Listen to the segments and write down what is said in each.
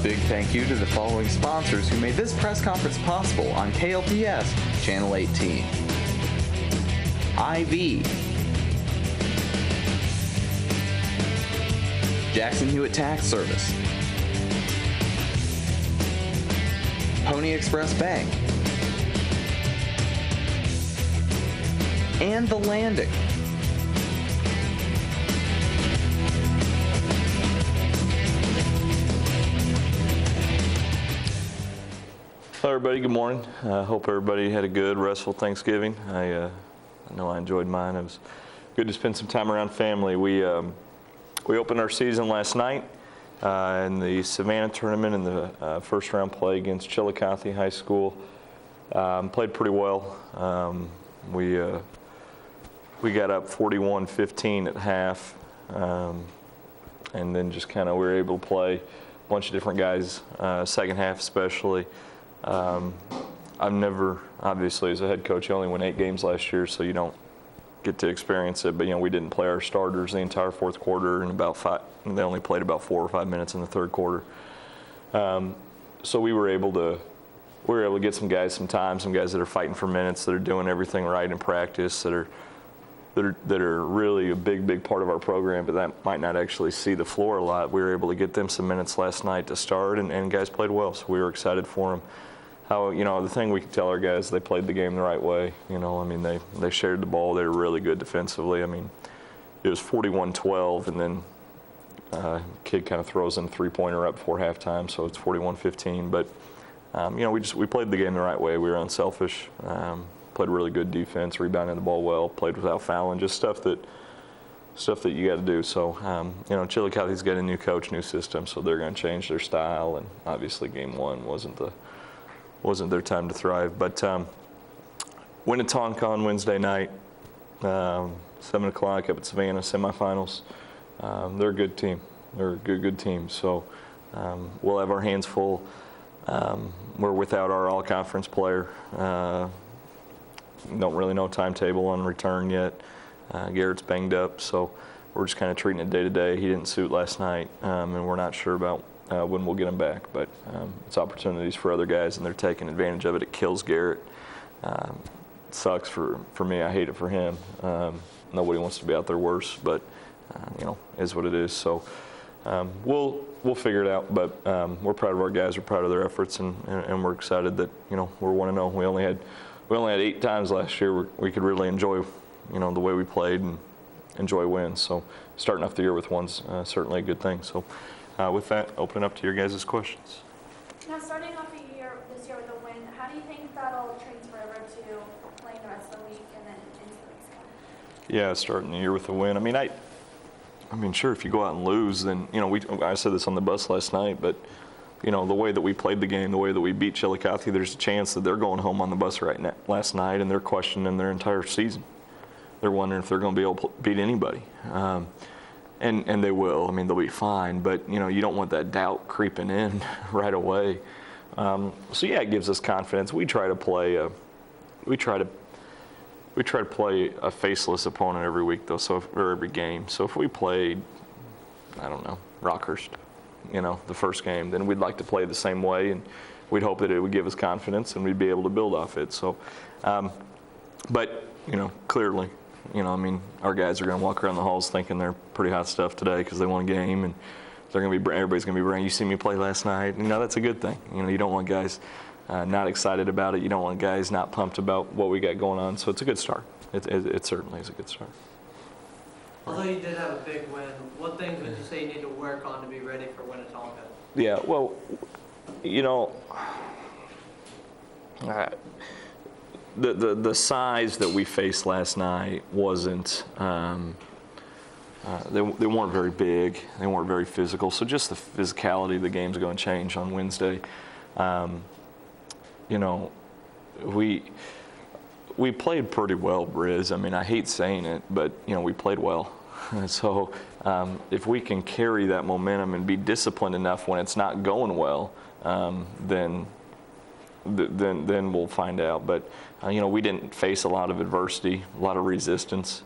big thank you to the following sponsors who made this press conference possible on KLPS Channel 18. IV, Jackson Hewitt Tax Service, Pony Express Bank, and The Landing. Hello everybody, good morning. I hope everybody had a good, restful Thanksgiving. I know I enjoyed mine. It was good to spend some time around family. We opened our season last night in the Savannah tournament in the first round play against Chillicothe High School. Played pretty well. We got up 41-15 at half, and then just kind of we were able to play a bunch of different guys, second half especially. I've never, obviously as a head coach, you only won 8 games last year, so you don't get to experience it. But we didn't play our starters the entire fourth quarter, and they only played about 4 or 5 minutes in the third quarter. So we were able to get some guys some time, some guys that are fighting for minutes, that are doing everything right in practice, that are really a big part of our program, but that might not actually see the floor a lot. We were able to get them some minutes last night to start, and guys played well, so we were excited for them. The thing we can tell our guys, they played the game the right way. They shared the ball. They were really good defensively. It was 41-12, and then kid kind of throws in a three-pointer up before halftime, so it's 41-15. But we played the game the right way. We were unselfish. Played really good defense, rebounded the ball well, played without fouling, just stuff that you got to do. So Chillicothe's got a new coach, new system, so they're going to change their style. And obviously, game one wasn't their time to thrive. But win at Tonka on Wednesday night, 7 o'clock up at Savannah, semifinals. They're a good team. They're a good team. So we'll have our hands full. We're without our all-conference player. Don't really know timetable on return yet. Garrett's banged up, so we're just kind of treating it day to day. He didn't suit last night, and we're not sure about when we'll get him back. But it's opportunities for other guys, and they're taking advantage of it. It kills Garrett. It sucks for me. I hate it for him. Nobody wants to be out there worse, but is what it is. So we'll figure it out. But we're proud of our guys. We're proud of their efforts, and we're excited that we're 1-0. We only had 8 times last year we could really enjoy, the way we played and enjoy wins. So starting off the year with one's certainly a good thing. So with that, open up to your guys' questions. Now, starting off this year with a win, how do you think that'll transfer over to playing the rest of the week and then into the next one? Yeah, starting the year with a win. I mean, sure, if you go out and lose, then I said this on the bus last night, but the way that we played the game, the way that we beat Chillicothe, there's a chance that they're going home on the bus last night, and they're questioning their entire season. They're wondering if they're going to be able to beat anybody. And they will. They'll be fine, but you don't want that doubt creeping in right away. So yeah, it gives us confidence. We try to play a faceless opponent every week, though, or every game. So if we played, I don't know, Rockhurst, the first game, then we'd like to play the same way, and we'd hope that it would give us confidence and we'd be able to build off it. So, but clearly, our guys are going to walk around the halls thinking they're pretty hot stuff today because they won a game, and everybody's going to be bragging. You see me play last night, that's a good thing. You don't want guys not excited about it. You don't want guys not pumped about what we got going on. So it's a good start. It certainly is a good start. Although you did have a big win, what things would you say you need to work on to be ready for Winnetonka? Yeah, well, the size that we faced last night wasn't. They weren't very big. They weren't very physical. So just the physicality of the game's going to change on Wednesday. We played pretty well, Briz. I hate saying it, but we played well. So if we can carry that momentum and be disciplined enough when it's not going well, then we'll find out. But we didn't face a lot of adversity, a lot of resistance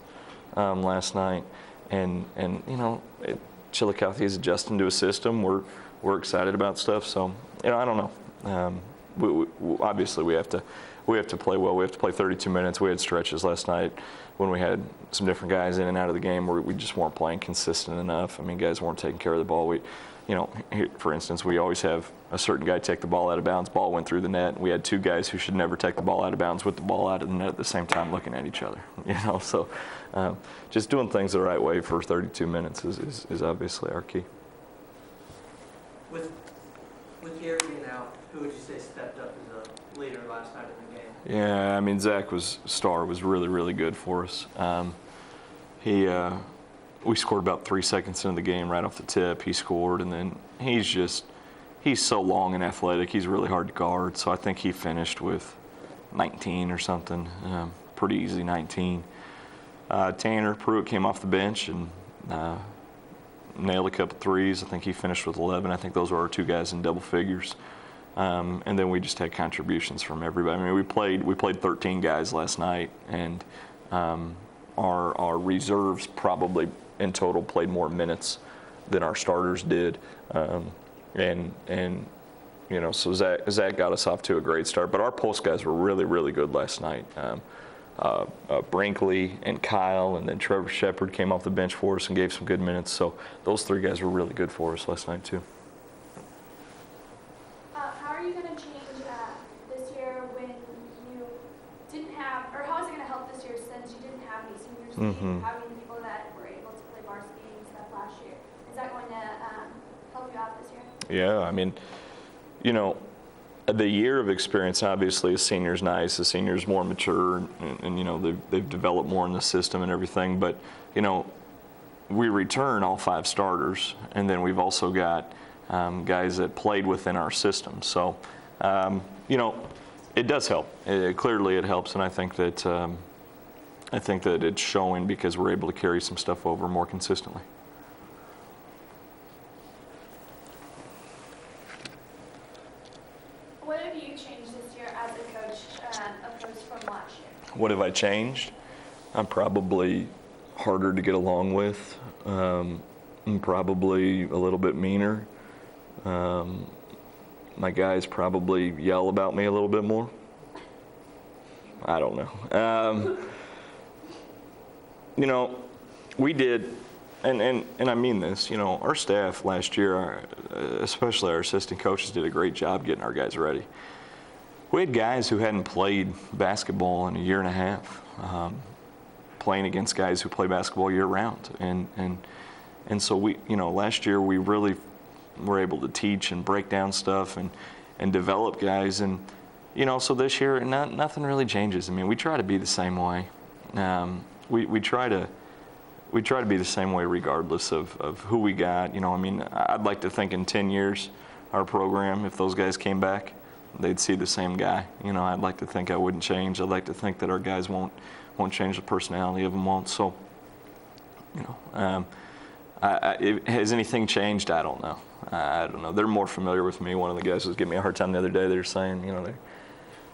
last night, and Chillicothe is adjusting to a system. we're excited about stuff. So, I don't know. Obviously, we have to play well. We have to play 32 minutes. We had stretches last night when we had some different guys in and out of the game where we just weren't playing consistent enough. I mean, guys weren't taking care of the ball. Here, for instance, we always have a certain guy take the ball out of bounds. Ball went through the net. We had two guys who should never take the ball out of bounds with the ball out of the net at the same time looking at each other. So just doing things the right way for 32 minutes is obviously our key. With Gary being out, who would you say stepped up as a leader last night in the game? Yeah, I mean, Zach was really, really good for us. We scored about 3 seconds into the game right off the tip. He scored, and then he's so long and athletic. He's really hard to guard, so I think he finished with 19 or something, pretty easy 19. Tanner Pruitt came off the bench and nailed a couple threes. I think he finished with 11. I think those were our two guys in double figures. And then we just had contributions from everybody. I mean, we played 13 guys last night, and our reserves probably in total played more minutes than our starters did. So Zach got us off to a great start. But our post guys were really, really good last night. Brinkley and Kyle, and then Trevor Shepard came off the bench for us and gave some good minutes. So those three guys were really good for us last night too. How are you going to change this year when you didn't have, or how is it going to help this year since you didn't have any seniors, having people that were able to play varsity and stuff last year? Is that going to help you out this year? Yeah, I mean, the year of experience, obviously, a senior's nice. A senior's more mature, and they've developed more in the system and everything. But, we return all 5 starters, and then we've also got guys that played within our system. So, it does help. Clearly, it helps, and I think that it's showing because we're able to carry some stuff over more consistently. What have you changed this year as a coach opposed from last year? What have I changed? I'm probably harder to get along with. I'm probably a little bit meaner. My guys probably yell about me a little bit more. I don't know. We did, and I mean this, our staff last year, especially our assistant coaches, did a great job getting our guys ready. We had guys who hadn't played basketball in a year and a half, playing against guys who play basketball year round. And so we, last year we really were able to teach and break down stuff and develop guys. And, so this year, nothing really changes. I mean, we try to be the same way. We try to be the same way regardless of who we got. I'd like to think in 10 years, our program, if those guys came back, they'd see the same guy. I'd like to think I wouldn't change. I'd like to think that our guys won't change, the personality of them won't. So, has anything changed? I don't know. I don't know. They're more familiar with me. One of the guys was giving me a hard time the other day. They were saying,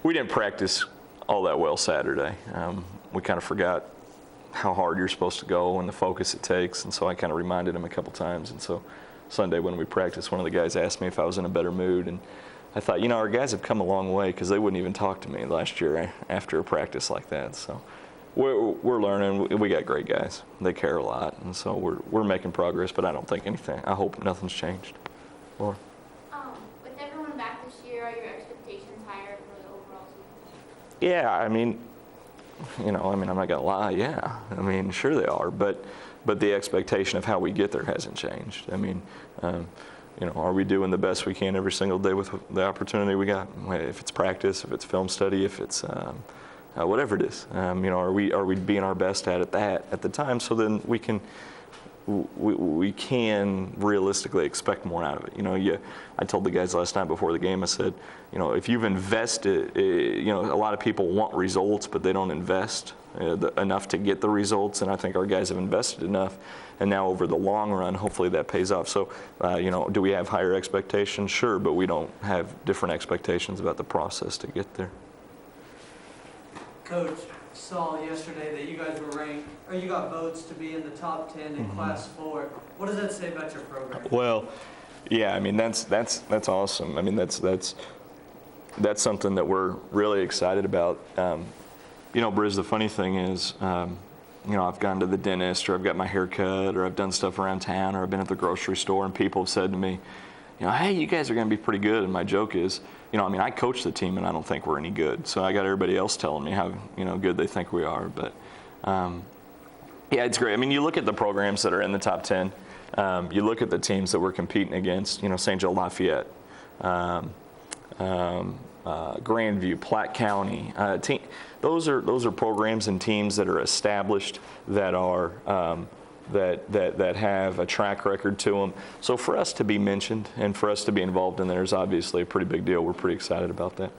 we didn't practice all that well Saturday. We kind of forgot how hard you're supposed to go and the focus it takes. And so I kind of reminded him a couple times. And so Sunday when we practiced, one of the guys asked me if I was in a better mood. And I thought, our guys have come a long way because they wouldn't even talk to me last year after a practice like that. So we're learning. We got great guys. They care a lot. And so we're making progress, but I don't think anything. I hope nothing's changed. Laura? With everyone back this year, are your expectations higher for the overall season? Yeah, I'm not going to lie. Yeah, sure they are. But the expectation of how we get there hasn't changed. Are we doing the best we can every single day with the opportunity we got? If it's practice, if it's film study, if it's whatever it is. Are we being our best at the time? So then we can realistically expect more out of it. I told the guys last night before the game, I said, if you've invested, a lot of people want results, but they don't invest enough to get the results. And I think our guys have invested enough. And now over the long run, hopefully that pays off. So, do we have higher expectations? Sure, but we don't have different expectations about the process to get there. Coach, saw yesterday that you guys were ranked, or you got votes to be in the top 10 in Class 4. What does that say about your program? Well, Yeah, I mean that's awesome. I mean that's something that we're really excited about. You know, Briz, the funny thing is, you know, I've gone to the dentist, or I've got my hair cut, or I've done stuff around town, or I've been at the grocery store, and people have said to me, you know, hey, you guys are going to be pretty good. And my joke is, you know, I mean, I coach the team, and I don't think we're any good. So I got everybody else telling me how, you know, good they think we are. But yeah, it's great. I mean, you look at the programs that are in the top 10. You look at the teams that we're competing against. You know, St. Joe Lafayette, Grandview, Platte County. Those are programs and teams that are established, that are that have a track record to them. So for us to be mentioned and for us to be involved in there is obviously a pretty big deal. We're pretty excited about that.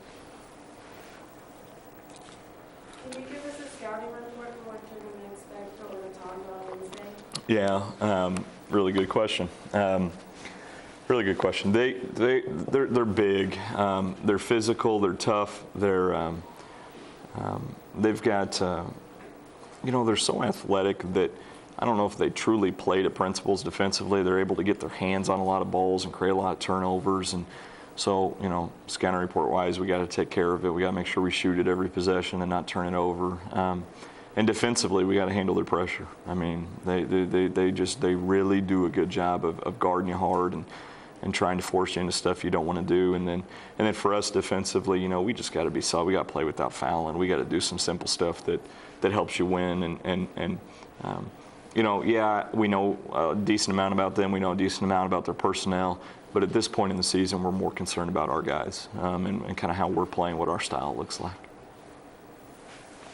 Can you give us a scouting report for what you're going to expect over the time on Wednesday? Yeah, really good question. Really good question. They're big. They're physical. They're tough. They've got, you know, they're so athletic that I don't know if they truly play to principles defensively. They're able to get their hands on a lot of balls and create a lot of turnovers. And so, you know, scouting report wise, we got to take care of it. We got to make sure we shoot at every possession and not turn it over. And defensively, we got to handle their pressure. I mean, they really do a good job of guarding you hard and trying to force you into stuff you don't want to do. And then for us defensively, you know, we just got to be solid. We got to play without fouling. We got to do some simple stuff that helps you win. And you know, yeah, we know a decent amount about them. We know a decent amount about their personnel. But at this point in the season, we're more concerned about our guys and kind of how we're playing, what our style looks like.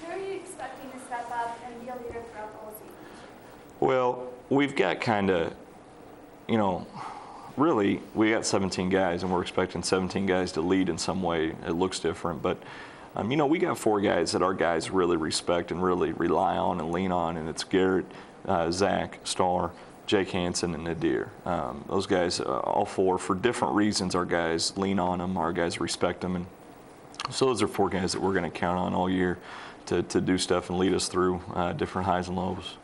Who are you expecting to step up and be a leader throughout the whole season? Well, we've got kind of, you know, really, we got 17 guys, and we're expecting 17 guys to lead in some way. It looks different, but you know, we got 4 guys that our guys really respect and really rely on and lean on, and it's Garrett, Zach, Starr, Jake Hansen, and Nadir. Those guys, all 4, for different reasons, our guys lean on them, our guys respect them, and so those are 4 guys that we're going to count on all year to do stuff and lead us through different highs and lows.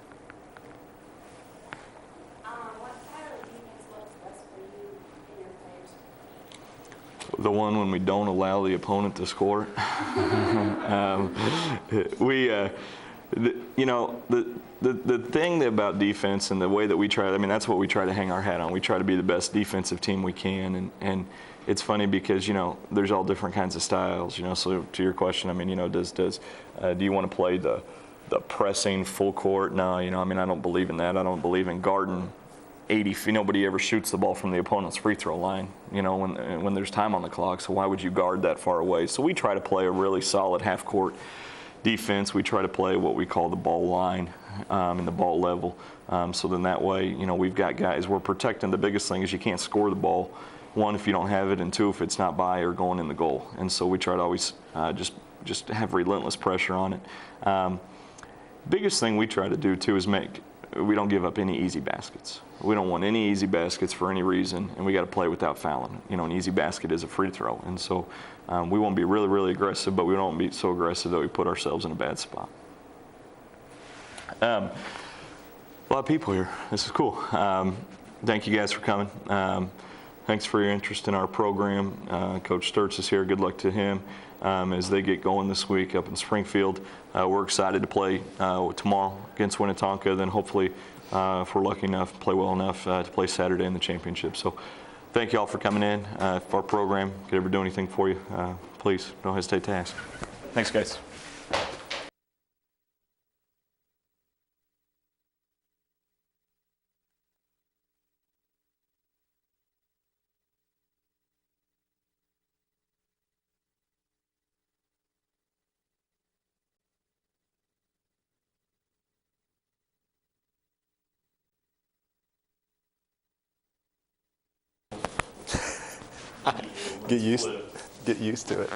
What style of defense works best for you and your players? The one when we don't allow the opponent to score. You know, the thing about defense and the way that we try, I mean, that's what we try to hang our hat on. We try to be the best defensive team we can. And it's funny because, you know, there's all different kinds of styles, you know. So to your question, I mean, you know, do you want to play the pressing full court? No, you know, I mean, I don't believe in that. I don't believe in guarding 80 feet. Nobody ever shoots the ball from the opponent's free throw line, you know, when there's time on the clock. So why would you guard that far away? So we try to play a really solid half court defense. We try to play what we call the ball line and the ball level. So then that way, you know, we've got guys. We're protecting. The biggest thing is you can't score the ball, 1, if you don't have it, and 2, if it's not by or going in the goal. And so we try to always just have relentless pressure on it. Biggest thing we try to do too is we don't give up any easy baskets. We don't want any easy baskets for any reason, and we got to play without fouling. You know, an easy basket is a free throw, and so we won't be really, really aggressive, but we don't be so aggressive that we put ourselves in a bad spot. A lot of people here. This is cool. Thank you guys for coming. Thanks for your interest in our program. Coach Sturts is here. Good luck to him as they get going this week up in Springfield. We're excited to play tomorrow against Winnetonka, then hopefully, if we're lucky enough, play well enough to play Saturday in the championship. So thank you all for coming in. If our program could ever do anything for you, please don't hesitate to ask. Thanks, guys. Get used to it.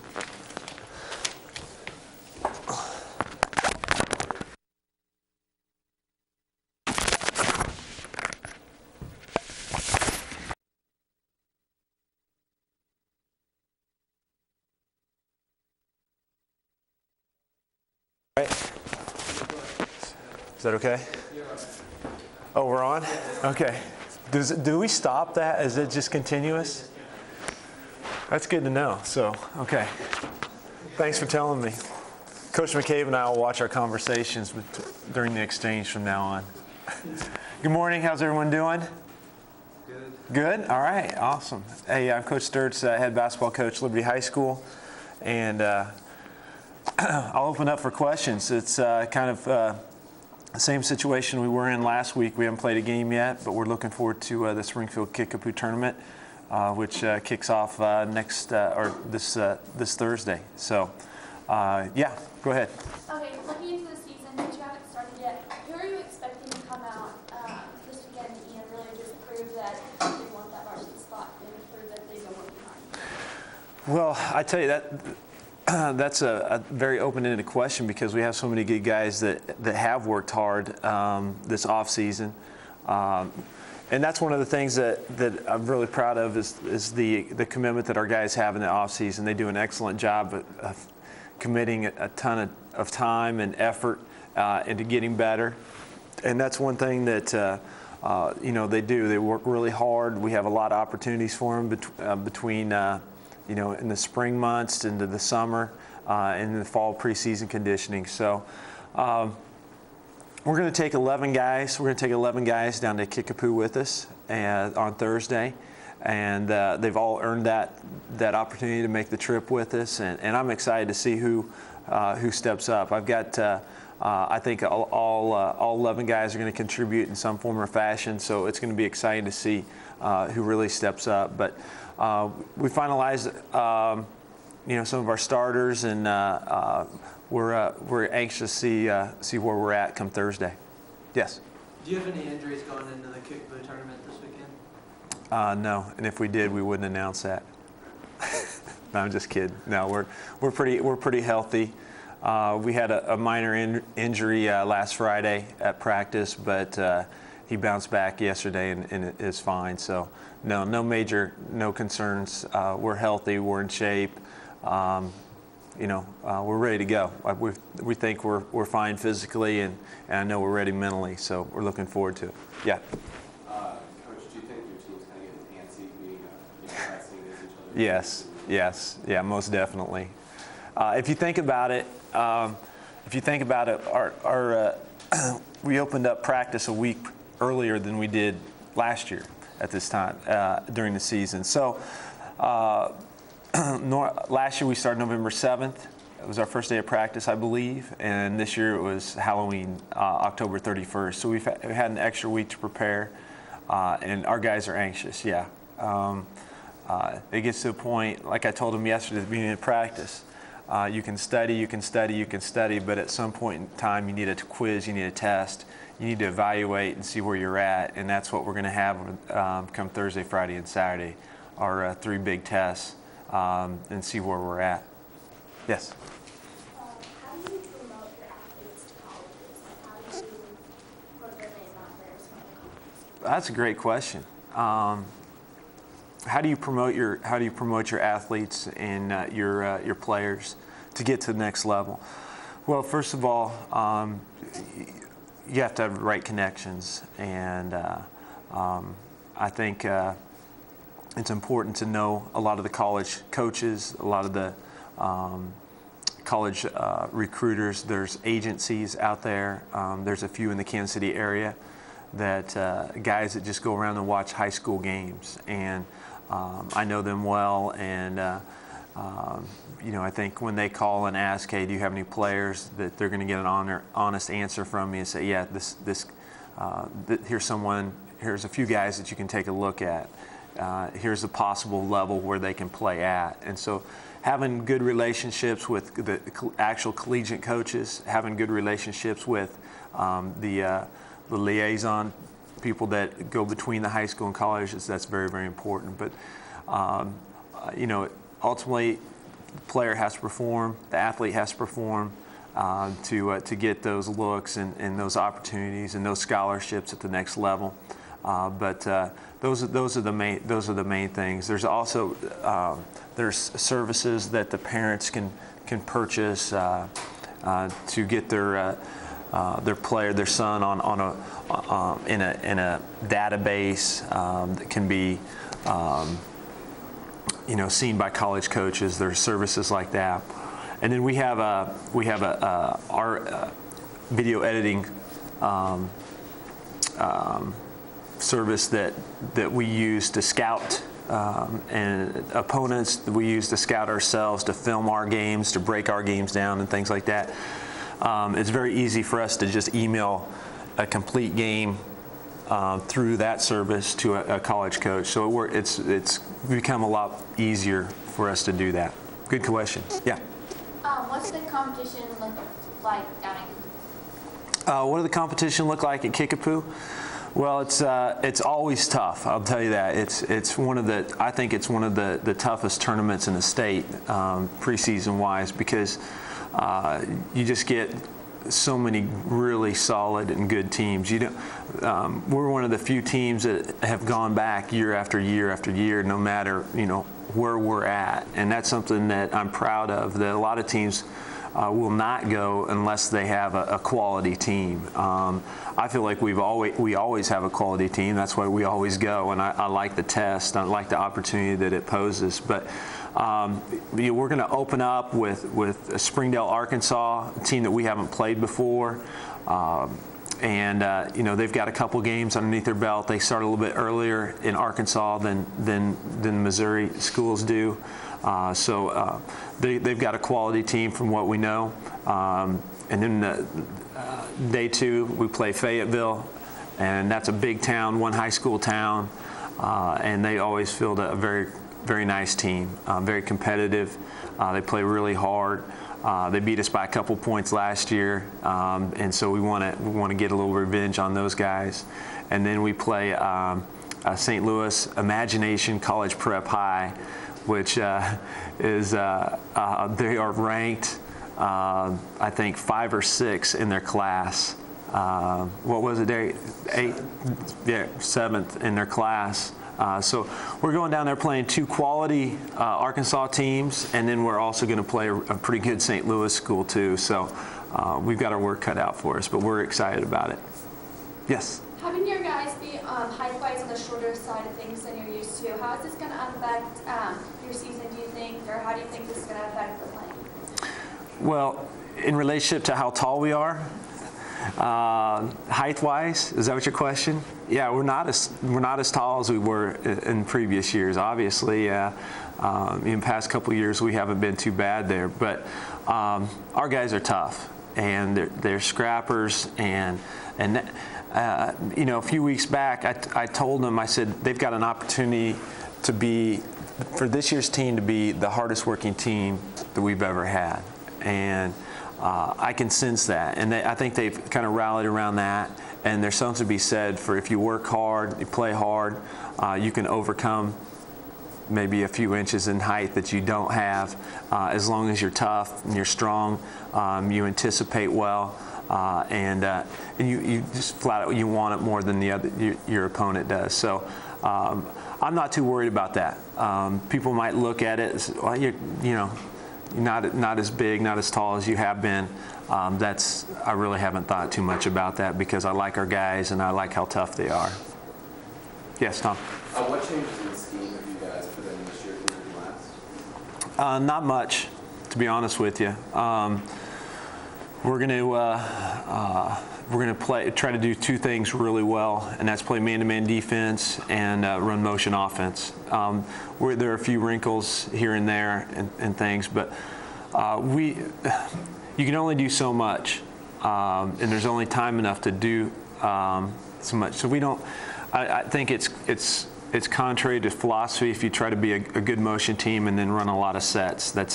All right. Is that okay? Oh, we're on? Okay. Do we stop that? Is it just continuous? That's good to know. So, okay. Thanks for telling me. Coach McCabe and I will watch our conversations during the exchange from now on. Good morning. How's everyone doing? Good. Good? All right. Awesome. Hey, I'm Coach Sturtz, head basketball coach, Liberty High School. And I'll open up for questions. It's kind of the same situation we were in last week. We haven't played a game yet, but we're looking forward to the Springfield Kickapoo tournament, which kicks off this Thursday. So, yeah, go ahead. Okay, looking into the season, since you haven't started yet, who are you expecting to come out this weekend and really just prove that they want that varsity spot and prove that they've been working hard? Well, I tell you that's a very open-ended question because we have so many good guys that have worked hard this off season. And that's one of the things that I'm really proud of is the commitment that our guys have in the off season. They do an excellent job of committing a ton of time and effort into getting better. And that's one thing that they do. They work really hard. We have a lot of opportunities for them between in the spring months into the summer and in the fall preseason conditioning. So we're going to take 11 guys. We're going to take 11 guys down to Kickapoo with us on Thursday. And they've all earned that opportunity to make the trip with us. And I'm excited to see who steps up. I've got, I think, all 11 guys are going to contribute in some form or fashion. So it's going to be exciting to see who really steps up. But we finalized, some of our starters, and we're anxious to see where we're at come Thursday. Yes. Do you have any injuries going into the Kickapoo tournament this weekend? No, and if we did, we wouldn't announce that. No, I'm just kidding. No, we're pretty healthy. We had a minor injury last Friday at practice, but he bounced back yesterday and is fine. So no concerns. We're healthy. We're in shape. We're ready to go. We think we're fine physically, and I know we're ready mentally. So we're looking forward to it. Yeah. Coach, do you think your team's kind of getting antsy, being pressing against each other? Yes, yeah, most definitely. If you think about it, our we opened up practice a week earlier than we did last year at this time during the season. So last year we started November 7th. It was our first day of practice, I believe, and this year it was Halloween, October 31st. So we had an extra week to prepare, and our guys are anxious. Yeah, it gets to a point, like I told them yesterday at the beginning of practice. You can study, but at some point in time, you need a quiz, you need a test, you need to evaluate and see where you're at, and that's what we're going to have come Thursday, Friday, and Saturday, our 3 big tests, and see where we're at. Yes? How do you promote your athletes to colleges? How do you put their name out there as well as colleges? That's a great question. How do you promote your athletes and your players to get to the next level? Well, first of all, you have to have the right connections, and I think it's important to know a lot of the college coaches, a lot of the college recruiters. There's agencies out there. There's a few in the Kansas City area that guys that just go around and watch high school games, and I know them well, and I think when they call and ask, hey, do you have any players, that they're going to get an honest answer from me and say, yeah, here's a few guys that you can take a look at. Here's a possible level where they can play at. And so having good relationships with the actual collegiate coaches, having good relationships with the liaison people that go between the high school and colleges, that's very, very important. But, ultimately, the player has to perform, the athlete has to perform to get those looks and those opportunities and those scholarships at the next level. But those are the main things. There's also there's services that the parents can purchase to get their their son in a database that can be seen by college coaches. There's services like that, and then we have our video editing service that we use to scout and opponents. We use to scout ourselves, to film our games, to break our games down, and things like that. It's very easy for us to just email a complete game through that service to a college coach. So it's become a lot easier for us to do that. Good question. Yeah. What's the competition look like down at What does the competition look like at Kickapoo? Well, it's always tough. I'll tell you that. I think it's one of the toughest tournaments in the state, preseason wise, because you just get so many really solid and good teams. We're one of the few teams that have gone back year after year after year, no matter where we're at, and that's something that I'm proud of. That a lot of teams will not go unless they have a quality team. I feel like we always have a quality team. That's why we always go, and I like the test. I like the opportunity that it poses. But we're going to open up with Springdale, Arkansas, a team that we haven't played before. And they've got a couple games underneath their belt. They start a little bit earlier in Arkansas than Missouri schools do. So they've got a quality team from what we know. And then day 2, we play Fayetteville, and that's a big town, one high school town, and they always field a very, very nice team, very competitive. They play really hard. They beat us by a couple points last year, and so we want to get a little revenge on those guys. And then we play St. Louis Imagination College Prep High, which is they are ranked, I think 5 or 6 in their class. What was it? 7th in their class. So we're going down there playing 2 quality Arkansas teams, and then we're also going to play a pretty good St. Louis school too. So we've got our work cut out for us, but we're excited about it. Yes? Having your guys be height-wise on the shorter side of things than you're used to, how is this going to affect your season, do you think, or how do you think this is going to affect the playing? Well, in relationship to how tall we are, height-wise, is that what your question? Yeah, we're not as tall as we were in previous years. Obviously, in the past couple of years, we haven't been too bad there. But our guys are tough, and they're scrappers. And a few weeks back, I told them, I said they've got an opportunity for this year's team to be the hardest working team that we've ever had, and I can sense that, and I think they've kind of rallied around that. And there's something to be said for if you work hard, you play hard, you can overcome maybe a few inches in height that you don't have, as long as you're tough and you're strong, you anticipate well, and you just flat out you want it more than your opponent does. So I'm not too worried about that. People might look at it as, well, you're not as big, not as tall as you have been. I really haven't thought too much about that because I like our guys and I like how tough they are. Yes, Tom? What changes in the scheme have you guys put in this year compared to last? Not much, to be honest with you. We're going to try to do 2 things really well, and that's play man-to-man defense and run motion offense. There are a few wrinkles here and there and things, but you can only do so much, and there's only time enough to do so much. So we don't. I think it's contrary to philosophy if you try to be a good motion team and then run a lot of sets. That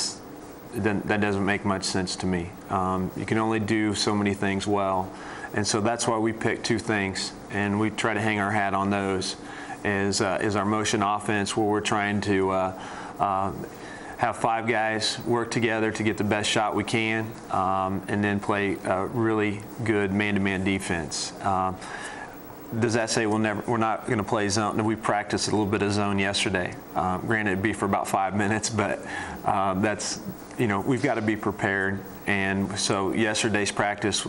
doesn't make much sense to me. You can only do so many things well, and so that's why we pick 2 things, and we try to hang our hat on those. Is our motion offense, where we're trying to have 5 guys work together to get the best shot we can, and then play really good man-to-man defense. does that say we're not going to play zone? We practiced a little bit of zone yesterday. Granted, it'd be for about 5 minutes, but that's, we've got to be prepared. And so yesterday's practice,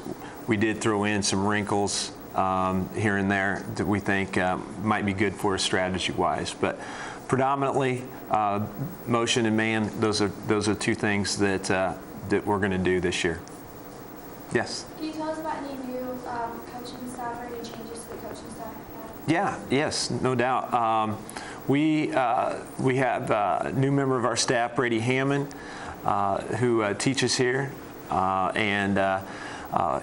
we did throw in some wrinkles here and there that we think might be good for us strategy-wise. But predominantly, motion and man, those are two things that we're going to do this year. Yes? Can you tell us about any new coaching staff or any changes to the coaching staff? Yes, no doubt. We have a new member of our staff, Brady Hammond, who teaches here, and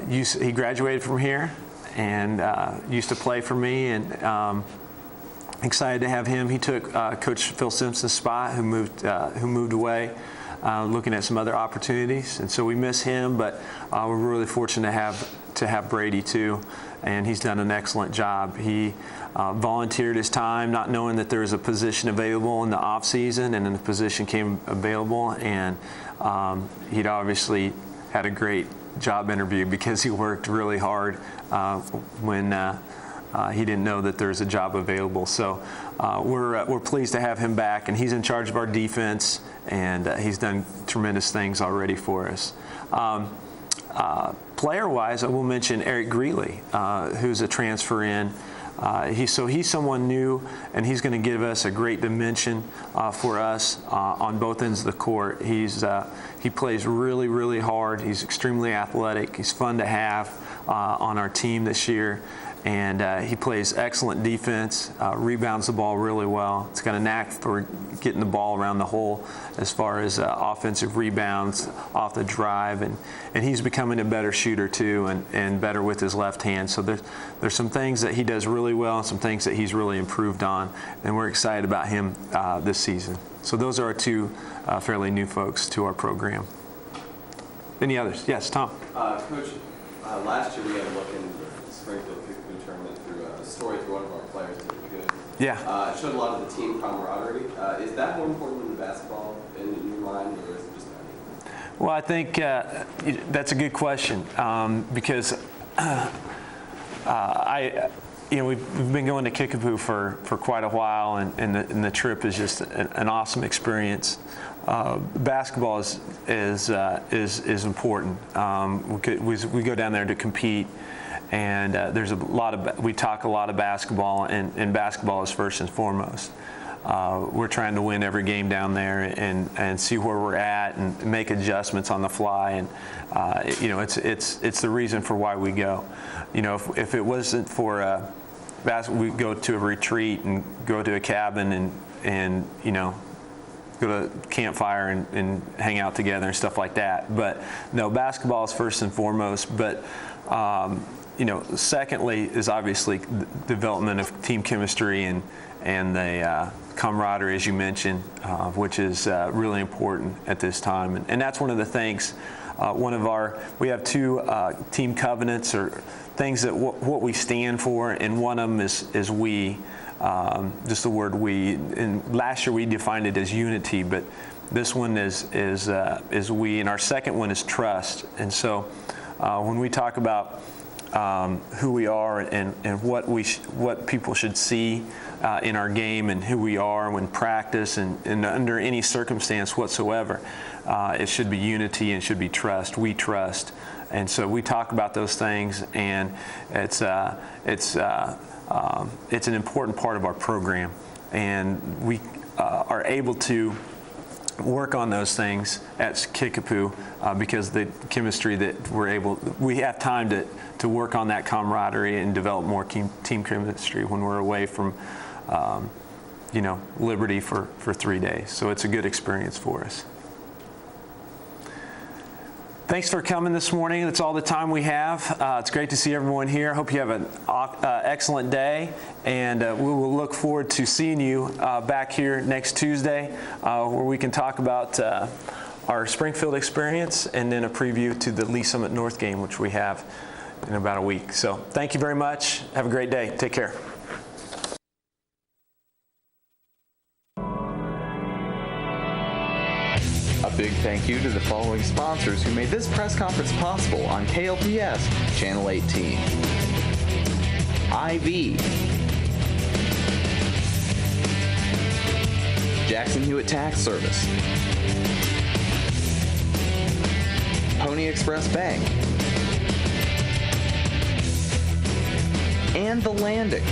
he graduated from here and used to play for me, and excited to have him. He took Coach Phil Simpson's spot, who moved away, looking at some other opportunities, and so we miss him, but we're really fortunate to have Brady too, and he's done an excellent job. He volunteered his time, not knowing that there was a position available in the off season, and then the position came available, and he'd obviously had a great job interview because he worked really hard when he didn't know that there was a job available. So we're pleased to have him back, and he's in charge of our defense, and he's done tremendous things already for us. Player-wise, I will mention Eric Greeley, who's a transfer in. He's someone new, and he's going to give us a great dimension for us on both ends of the court. He plays really, really hard. He's extremely athletic. He's fun to have on our team this year. And he plays excellent defense, rebounds the ball really well. He's got a knack for getting the ball around the hole as far as offensive rebounds off the drive. And he's becoming a better shooter too, and better with his left hand. So there's some things that he does really well and some things that he's really improved on. And we're excited about him this season. So those are our two fairly new folks to our program. Any others? Yes, Tom. Coach, last year we had a look into the Springfield Kickapoo tournament through a story through one of our players that was good. Yeah. It showed a lot of the team camaraderie. Is that more important than the basketball in your mind, or is it just that? Well, I think that's a good question because we've been going to Kickapoo for quite a while, and the trip is just an awesome experience. Basketball is important. We go down there to compete, and there's we talk a lot of basketball, and basketball is first and foremost. We're trying to win every game down there and see where we're at and make adjustments on the fly, and it's the reason for why we go. If it wasn't for we'd go to a retreat and go to a cabin and go to campfire and hang out together and stuff like that. But no, basketball is first and foremost. But secondly is obviously the development of team chemistry and the camaraderie, as you mentioned, which is really important at this time. And that's one of the things. We have two team covenants, or things that what we stand for, and one of them is we. Just the word we. And last year we defined it as unity, but this one is we, and our second one is trust. And so when we talk about who we are and what people should see in our game and who we are when practice and under any circumstance whatsoever, it should be unity and should be trust. We trust, and so we talk about those things, and it's an important part of our program, and we are able to work on those things at Kickapoo because the chemistry that we have time to work on that camaraderie and develop more team chemistry when we're away from Liberty for 3 days. So it's a good experience for us. Thanks for coming this morning. That's all the time we have. It's great to see everyone here. Hope you have an excellent day, and we will look forward to seeing you back here next Tuesday, where we can talk about our Springfield experience and then a preview to the Lee Summit North game, which we have in about a week. So thank you very much. Have a great day. Take care. A big thank you to the following sponsors who made this press conference possible on KLPS Channel 18. IV, Jackson Hewitt Tax Service, Pony Express Bank, and The Landing.